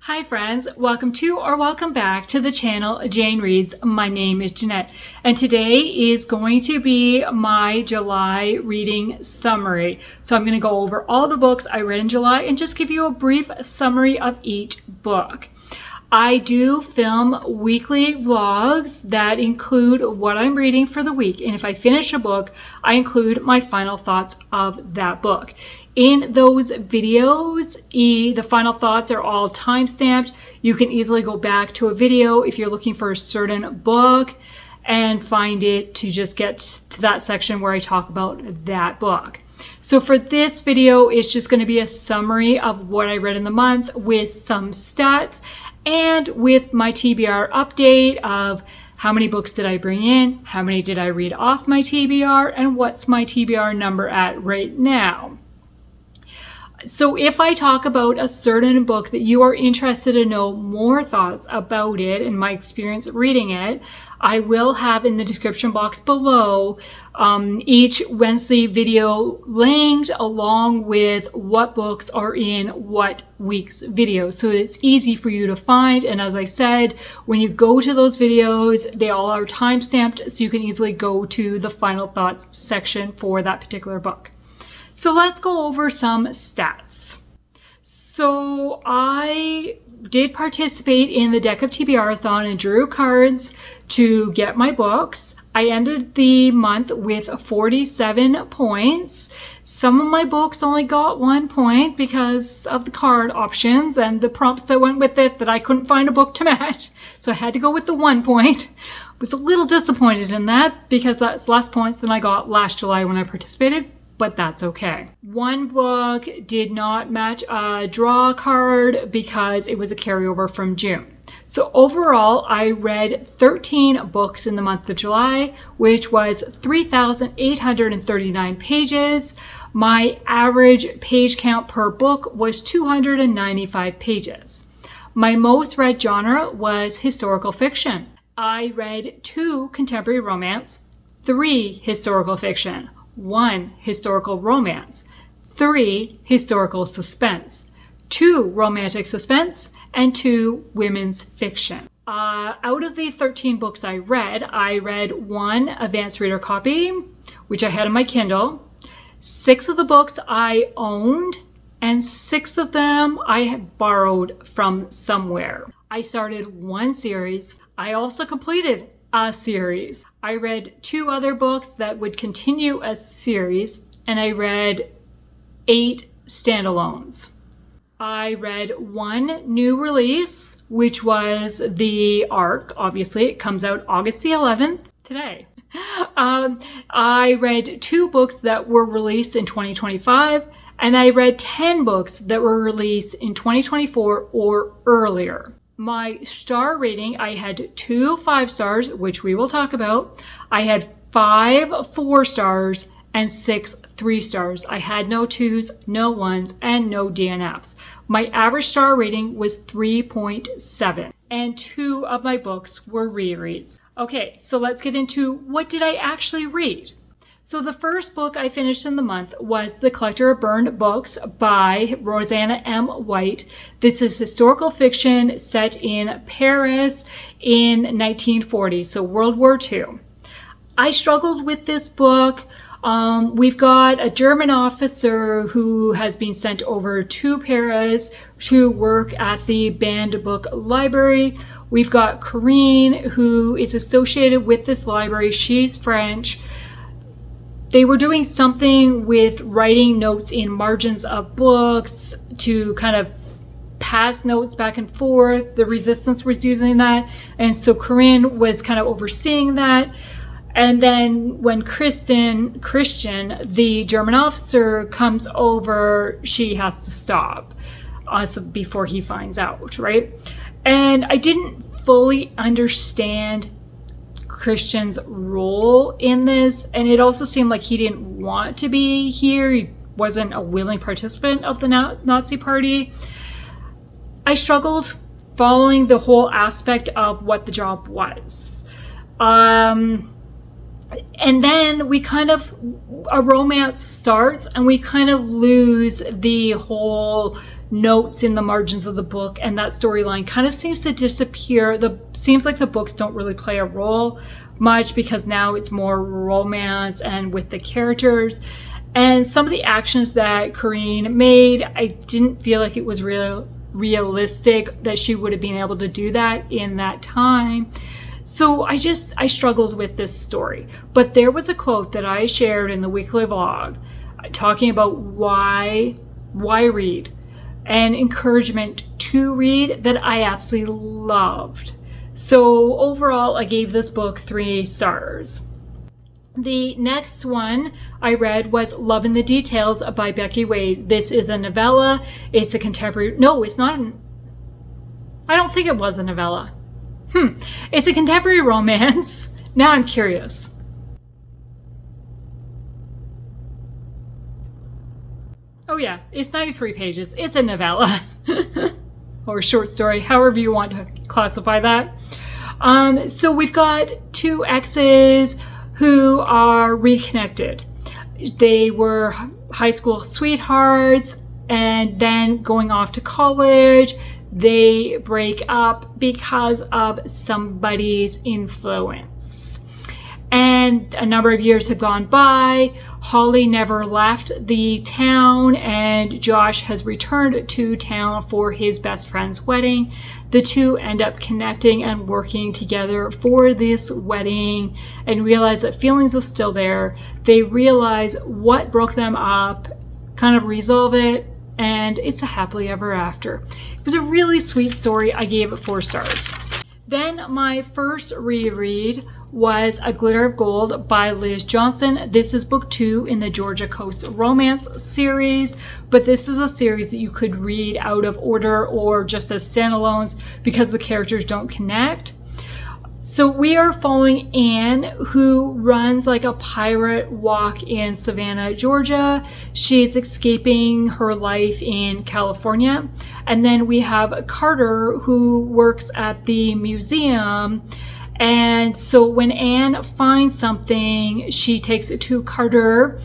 Hi friends, welcome to or welcome back to the channel Jane Reads. My name is Jeanette and today is going to be my July reading summary. So I'm going to go over all the books I read in July and just give you a brief summary of each book. I do film weekly vlogs that include what I'm reading for the week, and if I finish a book, I include my final thoughts of that book. In those videos, the final thoughts are all time-stamped. You can easily go back to a video if you're looking for a certain book and find it to just get to that section where I talk about that book. So for this video, it's just going to be a summary of what I read in the month with some stats and with my TBR update of how many books did I bring in, how many did I read off my TBR, and what's my TBR number at right now. So if I talk about a certain book that you are interested to know more thoughts about it and my experience reading it, I will have in the description box below each Wednesday video linked along with what books are in what week's video. So it's easy for you to find. And as I said, when you go to those videos, they all are time-stamped so you can easily go to the final thoughts section for that particular book. So let's go over some stats. So I did participate in the Deck of TBR-a-thon and drew cards to get my books. I ended the month with 47 points. Some of my books only got 1 point because of the card options and the prompts that went with it that I couldn't find a book to match. So I had to go with the 1 point. I was a little disappointed in that because that's less points than I got last July when I participated. But that's okay. One book did not match a draw card because it was a carryover from June. So overall, I read 13 books in the month of July, which was 3,839 pages. My average page count per book was 295 pages. My most read genre was historical fiction. I read 2 contemporary romance, 3 historical fiction, 1 historical romance, 3 historical suspense, 2 romantic suspense, and 2 women's fiction. Out of the 13 books I read 1 advanced reader copy, which I had on my Kindle. 6 of the books I owned, and 6 of them I had borrowed from somewhere. I started 1 series. I also completed a series. I read 2 other books that would continue a series, and I read 8 standalones. I read 1 new release, which was The Ark. Obviously, it comes out August the 11th, today. I read 2 books that were released in 2025, and I read 10 books that were released in 2024 or earlier. My star rating, I had 2 5 stars, which we will talk about. I had 5 4 stars and 6 3 stars. I had no 2s, no 1s, and no DNFs. My average star rating was 3.7, and 2 of my books were rereads. Okay, so let's get into what did I actually read. So the first book I finished in the month was The Collector of Burned Books by Rosanna M. White. This is historical fiction set in Paris in 1940, so World War II. I struggled with this book. We've got a German officer who has been sent over to Paris to work at the banned book library. We've got Corinne, who is associated with this library. She's French. They were doing something with writing notes in margins of books to kind of pass notes back and forth. The resistance was using that. And so Corinne was kind of overseeing that. And then when Christian, the German officer, comes over, she has to stop before he finds out, right? And I didn't fully understand Christian's role in this, and it also seemed like he didn't want to be here. He wasn't a willing participant of the Nazi Party. I struggled following the whole aspect of what the job was. And then a romance starts and we kind of lose the whole notes in the margins of the book, and that storyline kind of seems to disappear. Seems like the books don't really play a role much because now it's more romance and with the characters. And some of the actions that Corinne made, I didn't feel like it was realistic that she would have been able to do that in that time. So I struggled with this story. But there was a quote that I shared in the weekly vlog talking about why read, and encouragement to read that I absolutely loved. So overall, I gave this book 3 stars. The next one I read was Love in the Details by Becky Wade. This is a novella. It's a contemporary... No, it's not. I don't think it was a novella. It's a contemporary romance. Now I'm curious. Oh yeah, it's 93 pages. It's a novella. Or short story, however you want to classify that. So we've got 2 exes who are reconnected. They were high school sweethearts, and then going off to college, they break up because of somebody's influence. And a number of years have gone by. Holly never left the town, and Josh has returned to town for his best friend's wedding. The 2 end up connecting and working together for this wedding and realize that feelings are still there. They realize what broke them up, kind of resolve it, and it's a happily ever after. It was a really sweet story. I gave it 4 stars. Then my first reread was A Glitter of Gold by Liz Johnson. This is book 2 in the Georgia Coast Romance series, but this is a series that you could read out of order or just as standalones because the characters don't connect. So we are following Anne, who runs like a pirate walk in Savannah, Georgia. She's escaping her life in California. And then we have Carter, who works at the museum. And so when Anne finds something, she takes it to Carter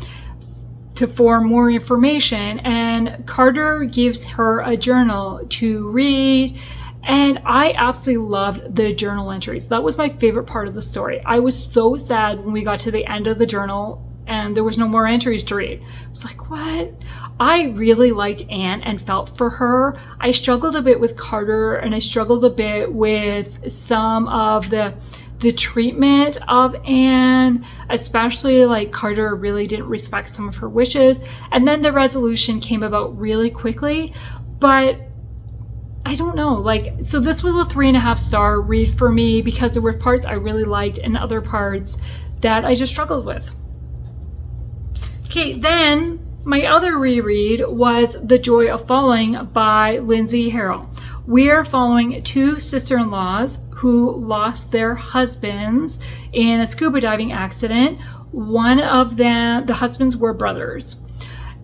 for more information. And Carter gives her a journal to read. And I absolutely loved the journal entries. That was my favorite part of the story. I was so sad when we got to the end of the journal and there was no more entries to read. I was like, what? I really liked Anne and felt for her. I struggled a bit with Carter, and I struggled a bit with some of the treatment of Anne, especially like Carter really didn't respect some of her wishes. And then the resolution came about really quickly, but I don't know, so this was a 3.5 star read for me because there were parts I really liked and other parts that I just struggled with. Okay, then my other reread was The Joy of Falling by Lindsay Harrel. We are following 2 sister-in-laws who lost their husbands in a scuba diving accident. One of them, the husbands were brothers.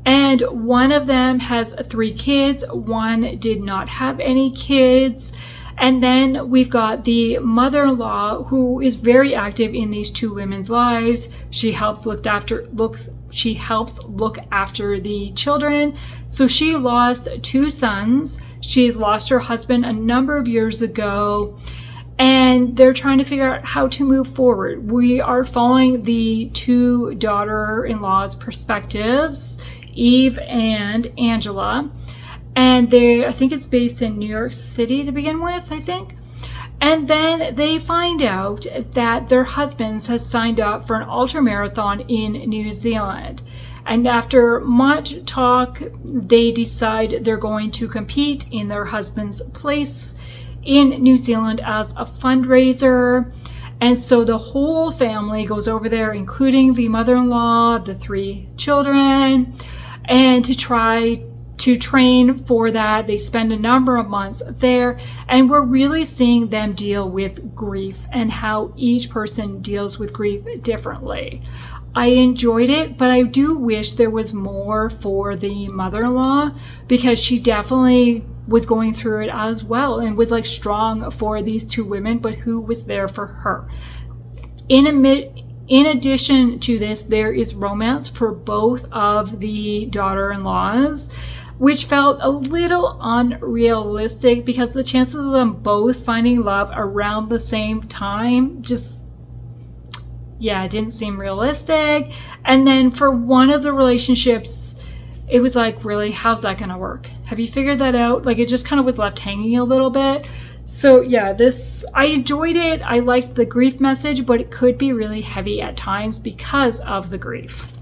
And one of them has 3 kids. One did not have any kids. And then we've got the mother-in-law who is very active in these 2 women's lives. She helps look after the children. So she lost 2 sons. She's lost her husband a number of years ago. And they're trying to figure out how to move forward. We are following the 2 daughter-in-law's perspectives, Eve and Angela, and I think it's based in New York City to begin with, I think. And then they find out that their husbands has signed up for an ultra marathon in New Zealand. And after much talk, they decide they're going to compete in their husband's place in New Zealand as a fundraiser. And so the whole family goes over there, including the mother-in-law, the 3 children, and to try to train for that. They spend a number of months there, and we're really seeing them deal with grief and how each person deals with grief differently. I enjoyed it, but I do wish there was more for the mother-in-law because she definitely was going through it as well and was strong for these 2 women, but who was there for her? In addition to this, there is romance for both of the daughter-in-laws, which felt a little unrealistic because the chances of them both finding love around the same time it didn't seem realistic. And then for one of the relationships, it was like, really, how's that going to work? Have you figured that out? Like, it just kind of was left hanging a little bit. So yeah, I enjoyed it. I liked the grief message, but it could be really heavy at times because of the grief.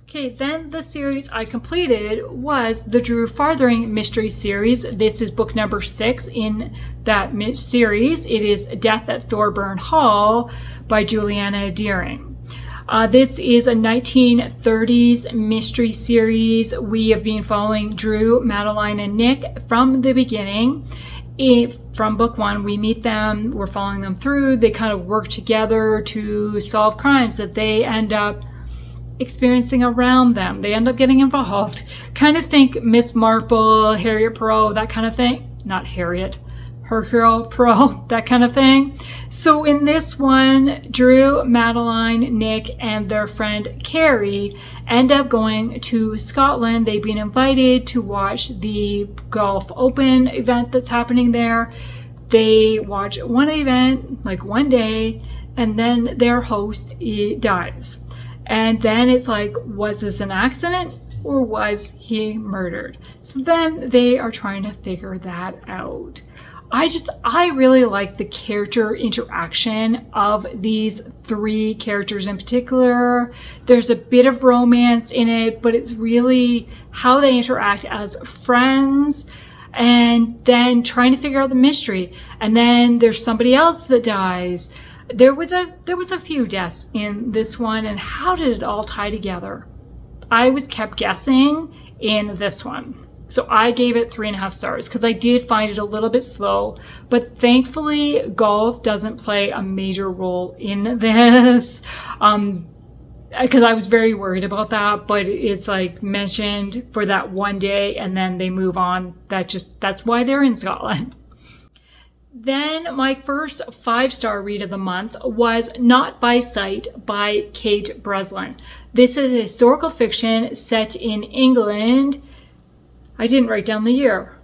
Okay, then the series I completed was the Drew Farthing Mystery Series. This is book number 6 in that series. It is Death at Thorburn Hall by Julianna Deering. This is a 1930s mystery series. We have been following Drew, Madeline, and Nick from the beginning. From book 1, we meet them, we're following them through. They kind of work together to solve crimes that they end up experiencing around them. They end up getting involved. Kind of think Miss Marple, Harriet Poirot, that kind of thing. Not Harriet, Hercule Poirot, that kind of thing. So in this one, Drew, Madeline, Nick, and their friend Carrie end up going to Scotland. They've been invited to watch the Golf Open event that's happening there. They watch one event, like one day, and then their host dies. And then it's like, was this an accident or was he murdered? So then they are trying to figure that out. I really like the character interaction of these 3 characters in particular. There's a bit of romance in it, but it's really how they interact as friends and then trying to figure out the mystery. And then there's somebody else that dies. There was a few deaths in this one, and how did it all tie together? I was kept guessing in this one. So I gave it 3.5 stars because I did find it a little bit slow, but thankfully golf doesn't play a major role in this. Because I was very worried about that, but it's like mentioned for that one day and then they move on. That's why they're in Scotland. Then my first 5-star read of the month was Not by Sight by Kate Breslin. This is a historical fiction set in England. I didn't write down the year.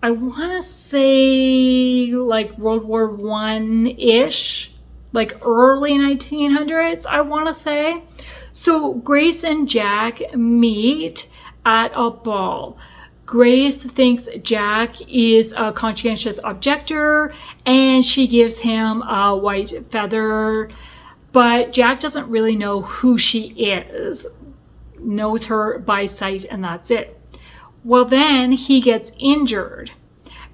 I want to say like World War I-ish, like early 1900s, I want to say. So Grace and Jack meet at a ball. Grace thinks Jack is a conscientious objector and she gives him a white feather, but Jack doesn't really know who she is, knows her by sight, and that's it. Well, then he gets injured.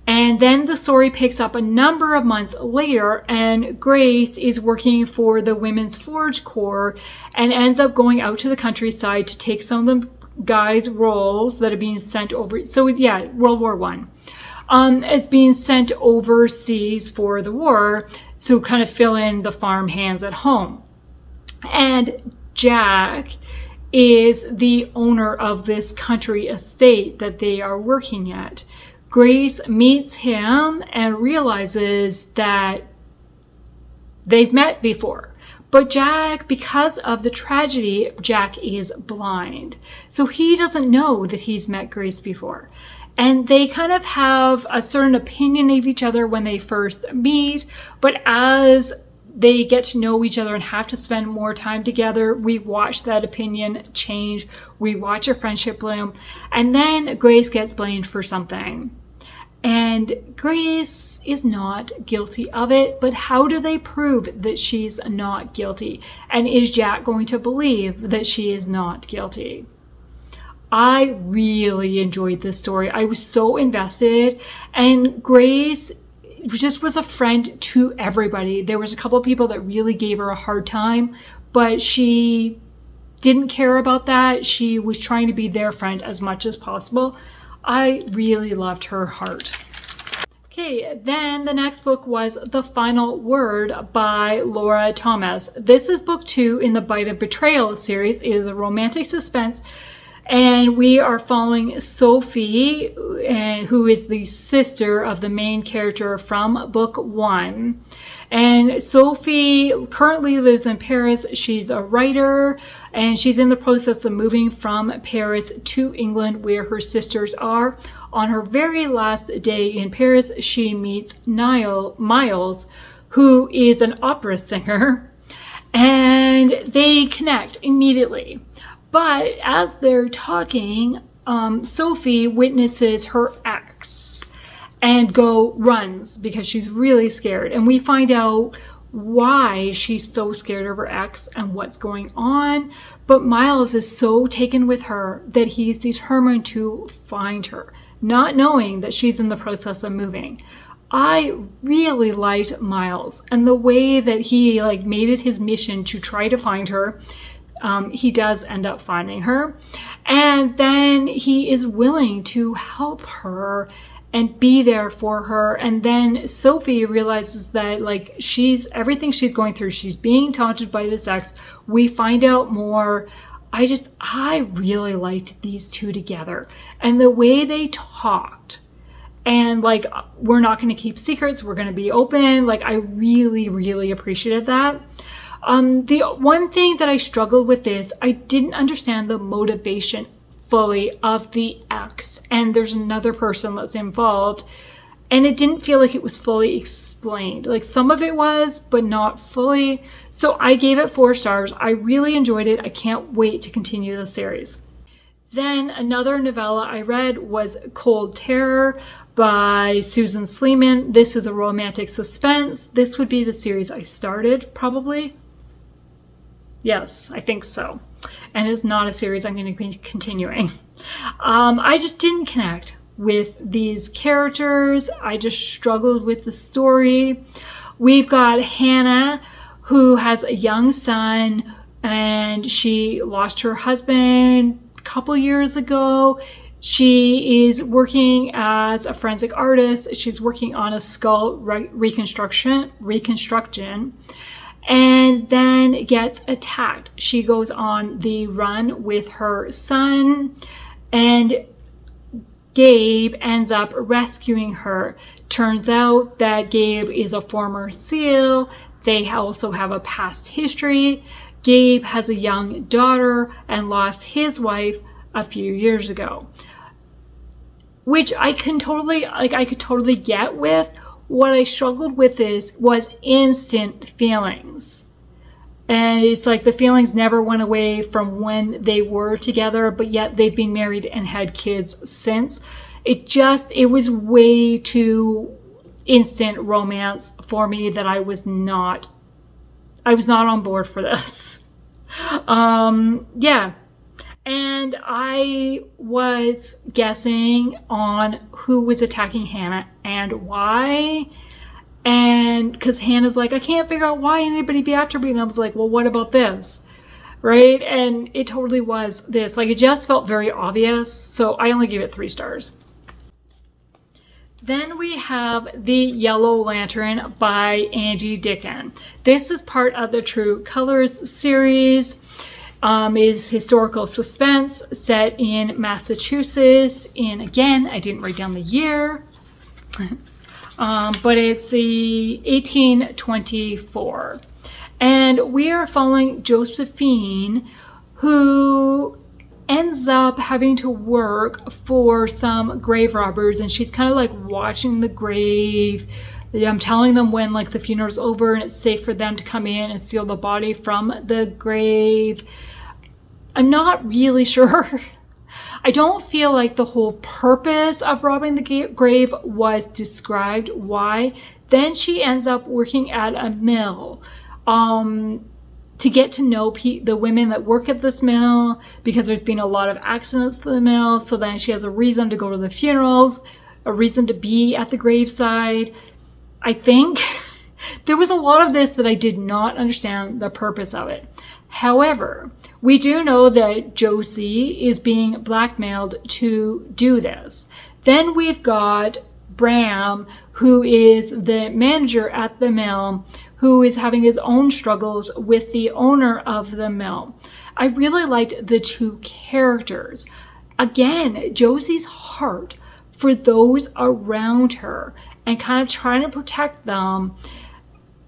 And then the story picks up a number of months later, and Grace is working for the Women's Forge Corps and ends up going out to the countryside to take some of the guys' roles that are being sent over. So yeah, World War I. Is being sent overseas for the war, so kind of fill in the farm hands at home. And Jack is the owner of this country estate that they are working at. Grace meets him and realizes that they've met before. But Jack, because of the tragedy, Jack is blind. So he doesn't know that he's met Grace before. And they kind of have a certain opinion of each other when they first meet. But as they get to know each other and have to spend more time together, we watch that opinion change. We watch a friendship bloom. And then Grace gets blamed for something. And Grace is not guilty of it, but how do they prove that she's not guilty? And is Jack going to believe that she is not guilty? I really enjoyed this story. I was so invested, and Grace just was a friend to everybody. There was a couple of people that really gave her a hard time, but she didn't care about that. She was trying to be their friend as much as possible. I really loved her heart. Okay, then the next book was The Final Word by Laura Thomas. This is book 2 in the Bite of Betrayal series. It is a romantic suspense And we are following Sophie, who is the sister of the main character from book 1. And Sophie currently lives in Paris. She's a writer, and she's in the process of moving from Paris to England, where her sisters are. On her very last day in Paris, she meets Miles, who is an opera singer, and they connect immediately. But as they're talking, Sophie witnesses her ex and runs because she's really scared. And we find out why she's so scared of her ex and what's going on. But Miles is so taken with her that he's determined to find her, not knowing that she's in the process of moving. I really liked Miles and the way that he made it his mission to try to find her. He does end up finding her, and then he is willing to help her and be there for her. And then Sophie realizes that everything she's going through, she's being taunted by this ex. We find out more. I really liked these two together, and the way they talked, and we're not going to keep secrets, we're going to be open. I really, really appreciated that. The one thing that I struggled with is I didn't understand the motivation fully of the ex, and there's another person that's involved, and it didn't feel like it was fully explained. Some of it was, but not fully. So I gave it 4 stars. I really enjoyed it. I can't wait to continue the series. Then another novella I read was Cold Terror by Susan Sleeman. This is a romantic suspense. This would be the series I started, probably. Yes, I think so. And it's not a series I'm going to be continuing. I just didn't connect with these characters. I just struggled with the story. We've got Hannah, who has a young son, and she lost her husband a couple years ago. She is working as a forensic artist. She's working on a skull reconstruction, and then gets attacked. She goes on the run with her son, and Gabe ends up rescuing her. Turns out that Gabe is a former SEAL. They also have a past history. Gabe has a young daughter and lost his wife a few years ago, which I could totally get with. What I struggled with was instant feelings. And it's the feelings never went away from when they were together, but yet they've been married and had kids since. It was way too instant romance for me that I was not on board for this. Yeah. And I was guessing on who was attacking Hannah and why. And because Hannah's I can't figure out why anybody be after me. And I was well, what about this? Right? And it totally was this. It just felt very obvious. So I only gave it 3 stars. Then we have The Yellow Lantern by Angie Dicken. This is part of the True Colors series. Is historical suspense set in Massachusetts again, I didn't write down the year, but it's the 1824. And we are following Josephine, who ends up having to work for some grave robbers, and she's kind of watching the grave. I'm telling them when the funeral's over and it's safe for them to come in and steal the body from the grave. I'm not really sure. I don't feel like the whole purpose of robbing the grave was described. Why? Then she ends up working at a mill to get to know the women that work at this mill, because there's been a lot of accidents to the mill. So then she has a reason to go to the funerals, a reason to be at the graveside. I think there was a lot of this that I did not understand the purpose of it. However, we do know that Josie is being blackmailed to do this. Then we've got Bram, who is the manager at the mill, who is having his own struggles with the owner of the mill. I really liked the two characters. Again, Josie's heart for those around her and kind of trying to protect them,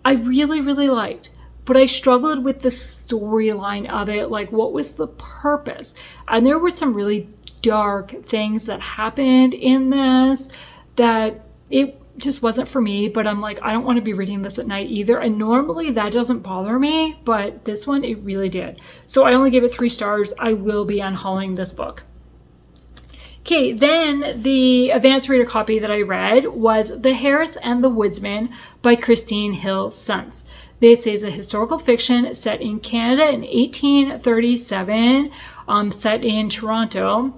I really, really liked. But I struggled with the storyline of it. Like, what was the purpose? And there were some really dark things that happened in this that it just wasn't for me. But I'm like, I don't want to be reading this at night either. And normally that doesn't bother me, but this one, it really did. So I only gave it 3 stars. I will be unhauling this book. Okay, then the advanced reader copy that I read was The Heiress and the Woodsman by Christine Hill Suntz. This is a historical fiction set in Canada in 1837, set in Toronto.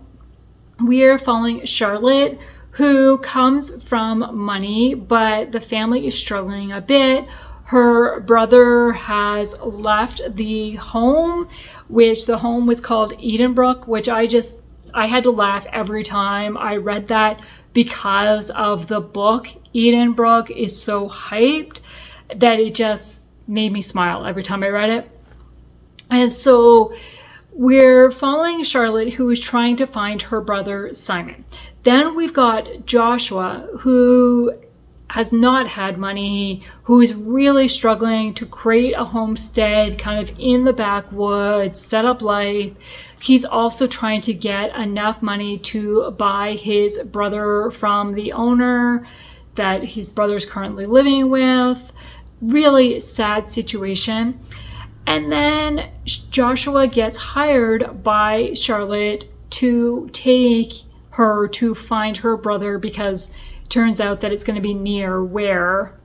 We are following Starlet, who comes from money, but the family is struggling a bit. Her brother has left the home, which the home was called Edenbrook, which I had to laugh every time I read that because of the book. Edenbrook is so hyped that it just made me smile every time I read it. And so we're following Starlet, who is trying to find her brother Simon. Then we've got Joshua, who has not had money, who is really struggling to create a homestead kind of in the backwoods, set up life. He's also trying to get enough money to buy his brother from the owner that his brother's currently living with. Really sad situation. And then Joshua gets hired by Starlet to take her to find her brother, because it turns out that it's going to be near where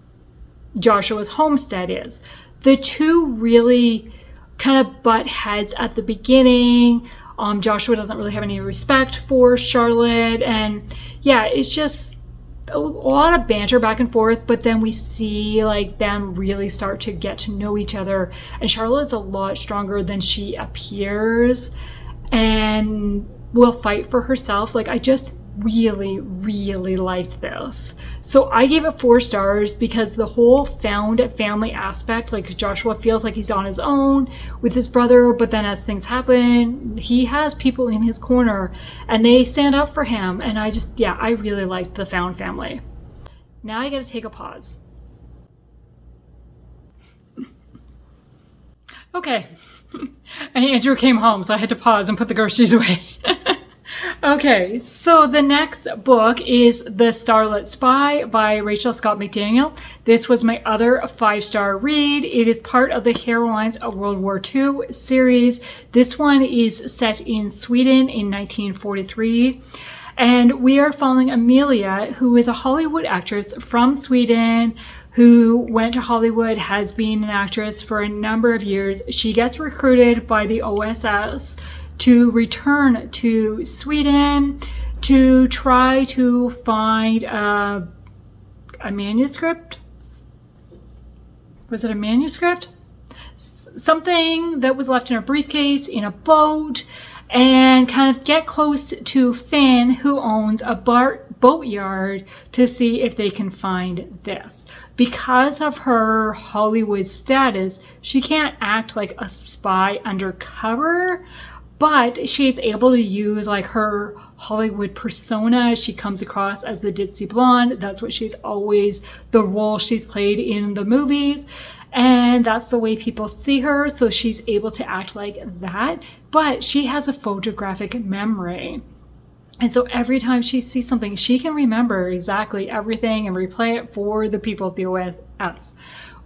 Joshua's homestead is. The two really kind of butt heads at the beginning. Joshua doesn't really have any respect for Starlet, and yeah, it's just a lot of banter back and forth, but then we see like them really start to get to know each other, and Starlet's a lot stronger than she appears and will fight for herself. Like, I just really, really liked this. So I gave it 4 stars because the whole found family aspect, like Joshua feels like he's on his own with his brother, but then as things happen, he has people in his corner and they stand up for him. And I really liked the found family. Now I got to take a pause. Okay. And Andrew came home, so I had to pause and put the groceries away. Okay, so the next book is The Starlet Spy by Rachel Scott McDaniel. This was my other 5-star read. It is part of the Heroines of World War II series. This one is set in Sweden in 1943. And we are following Amelia, who is a Hollywood actress from Sweden, who went to Hollywood, has been an actress for a number of years. She gets recruited by the OSS to return to Sweden to try to find a manuscript. Was it a manuscript? Something that was left in a briefcase in a boat, and kind of get close to Finn, who owns a boatyard, to see if they can find this. Because of her Hollywood status, she can't act like a spy undercover, but she's able to use like her Hollywood persona. She comes across as the ditzy blonde. That's what the role she's played in the movies. And that's the way people see her. So she's able to act like that. But she has a photographic memory. And so every time she sees something, she can remember exactly everything and replay it for the people at the OSS.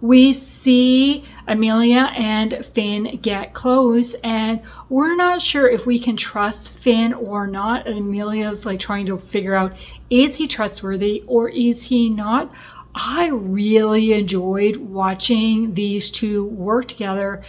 We see Amelia and Finn get close, and we're not sure if we can trust Finn or not. And Amelia's like trying to figure out, is he trustworthy or is he not? I really enjoyed watching these two work together.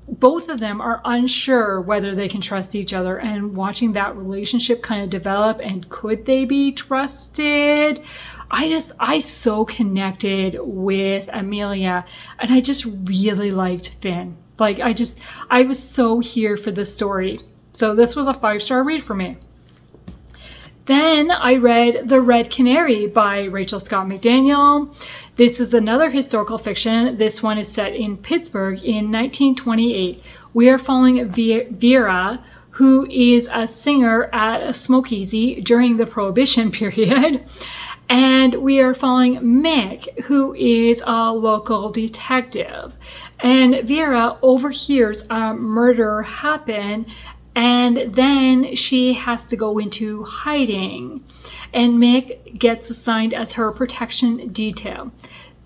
Both of them are unsure whether they can trust each other, and watching that relationship kind of develop, and could they be trusted? I so connected with Amelia, and I just really liked Finn. Like, I was so here for this story. So this was a 5-star read for me. Then I read The Red Canary by Rachel Scott McDaniel. This is another historical fiction. This one is set in Pittsburgh in 1928. We are following Vera, who is a singer at a smokeasy during the Prohibition period. And we are following Mick, who is a local detective. And Vera overhears a murder happen, and then she has to go into hiding. And Mick gets assigned as her protection detail.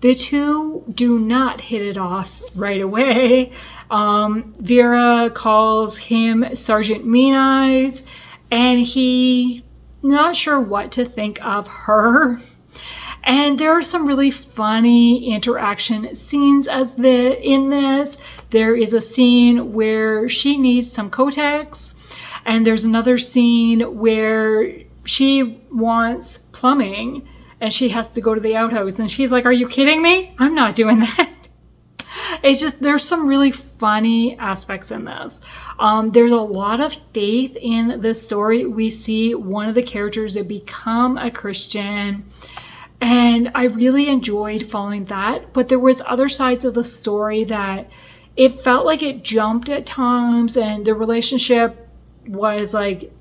The two do not hit it off right away. Vera calls him Sergeant Mean Eyes, and he not sure what to think of her. And there are some really funny interaction scenes in this. There is a scene where she needs some Kotex, and there's another scene where she wants plumbing and she has to go to the outhouse, and she's like, "Are you kidding me? I'm not doing that." It's just, there's some really funny aspects in this. There's a lot of faith in this story. We see one of the characters that become a Christian, and I really enjoyed following that. But there was other sides of the story that it felt like it jumped at times, and the relationship was like,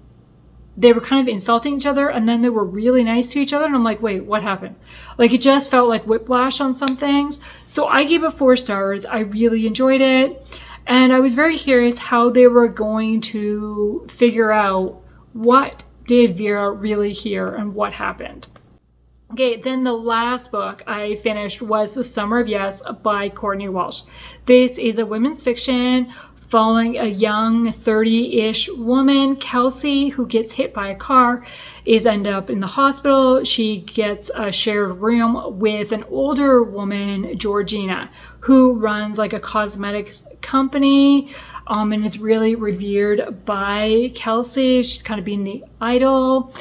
they were kind of insulting each other, and then they were really nice to each other, and I'm like, wait, what happened? Like, it just felt like whiplash on some things. So I gave it 4 stars. I really enjoyed it, and I was very curious how they were going to figure out what did Vera really hear and what happened. Okay, then the last book I finished was The Summer of Yes by Courtney Walsh. This is a women's fiction following a young 30-ish woman, Kelsey, who gets hit by a car, is ended up in the hospital. She gets a shared room with an older woman, Georgina, who runs like a cosmetics company, and is really revered by Kelsey. She's kind of being the idol.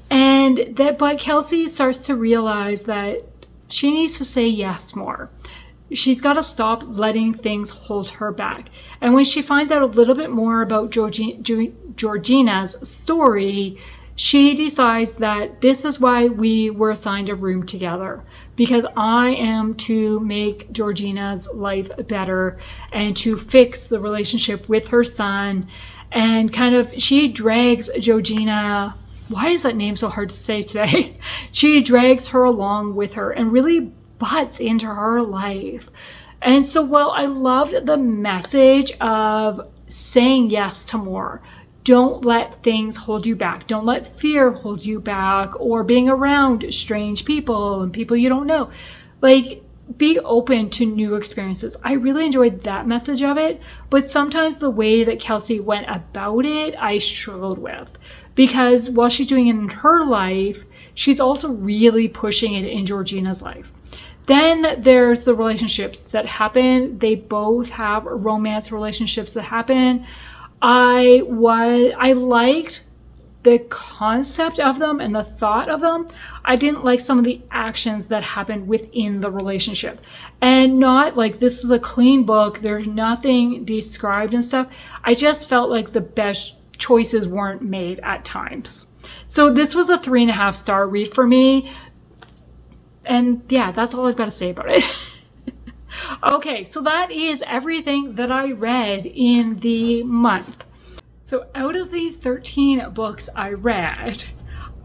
But Kelsey starts to realize that she needs to say yes more. She's got to stop letting things hold her back. And when she finds out a little bit more about Georgina's story, she decides that this is why we were assigned a room together, because I am to make Georgina's life better and to fix the relationship with her son. And kind of, she drags Georgina. Why is that name so hard to say today? She drags her along with her and really butts into her life. And so while I loved the message of saying yes to more, don't let things hold you back. Don't let fear hold you back, or being around strange people and people you don't know. Like, be open to new experiences. I really enjoyed that message of it, but sometimes the way that Kelsey went about it, I struggled with. Because while she's doing it in her life, she's also really pushing it in Georgina's life. Then there's the relationships that happen. They both have romance relationships that happen. I liked the concept of them and the thought of them. I didn't like some of the actions that happened within the relationship. And not like this is a clean book, there's nothing described and stuff. I just felt like the best choices weren't made at times. So this was a 3.5 star read for me. And yeah, that's all I've got to say about it. Okay, so that is everything that I read in the month. So out of the 13 books I read,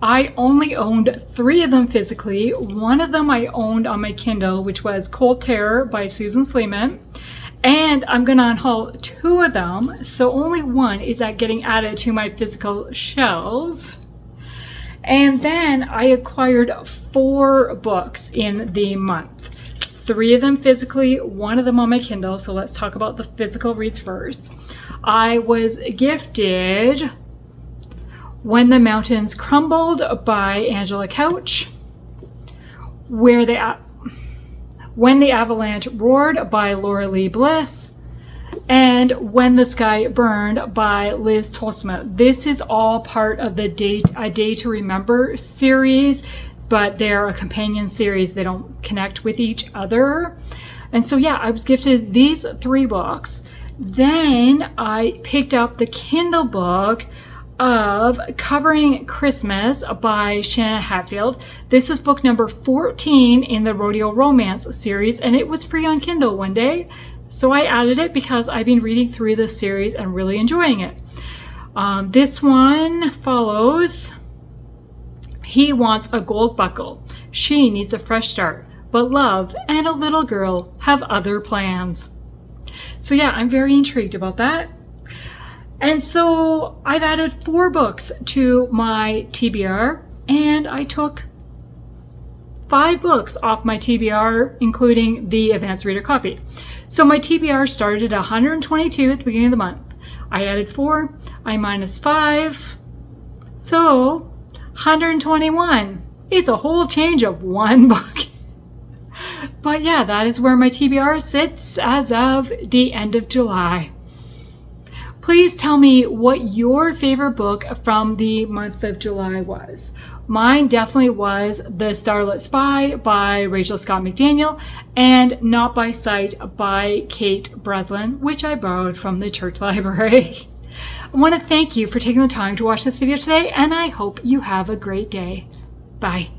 I only owned 3 of them physically. One of them I owned on my Kindle, which was Cold Terror by Susan Sleeman. And I'm going to unhaul 2 of them, so only 1 is getting added to my physical shelves. And then I acquired 4 books in the month. 3 of them physically, 1 of them on my Kindle. So let's talk about the physical reads first. I was gifted When the Mountains Crumbled by Angela Couch. When the Avalanche Roared by Laura Lee Bliss. And When the Sky Burned by Liz Tolsma. This is all part of the A Day to Remember series, but they're a companion series. They don't connect with each other. And so yeah, I was gifted these 3 books. Then I picked up the Kindle book of Covering Christmas by Shanna Hatfield. This is book number 14 in the Rodeo Romance series, and it was free on Kindle one day. So I added it because I've been reading through this series and really enjoying it. This one follows: he wants a gold buckle. She needs a fresh start. But love and a little girl have other plans. So yeah, I'm very intrigued about that. And so I've added 4 books to my TBR, and I took 5 books off my TBR, including the advanced reader copy. So my TBR started at 122 at the beginning of the month. I added 4, I minus 5, so 121. It's a whole change of 1 book. But yeah, that is where my TBR sits as of the end of July. Please tell me what your favorite book from the month of July was. Mine definitely was The Starlet Spy by Rachel Scott McDaniel and Not by Sight by Kate Breslin, which I borrowed from the church library. I want to thank you for taking the time to watch this video today, and I hope you have a great day. Bye.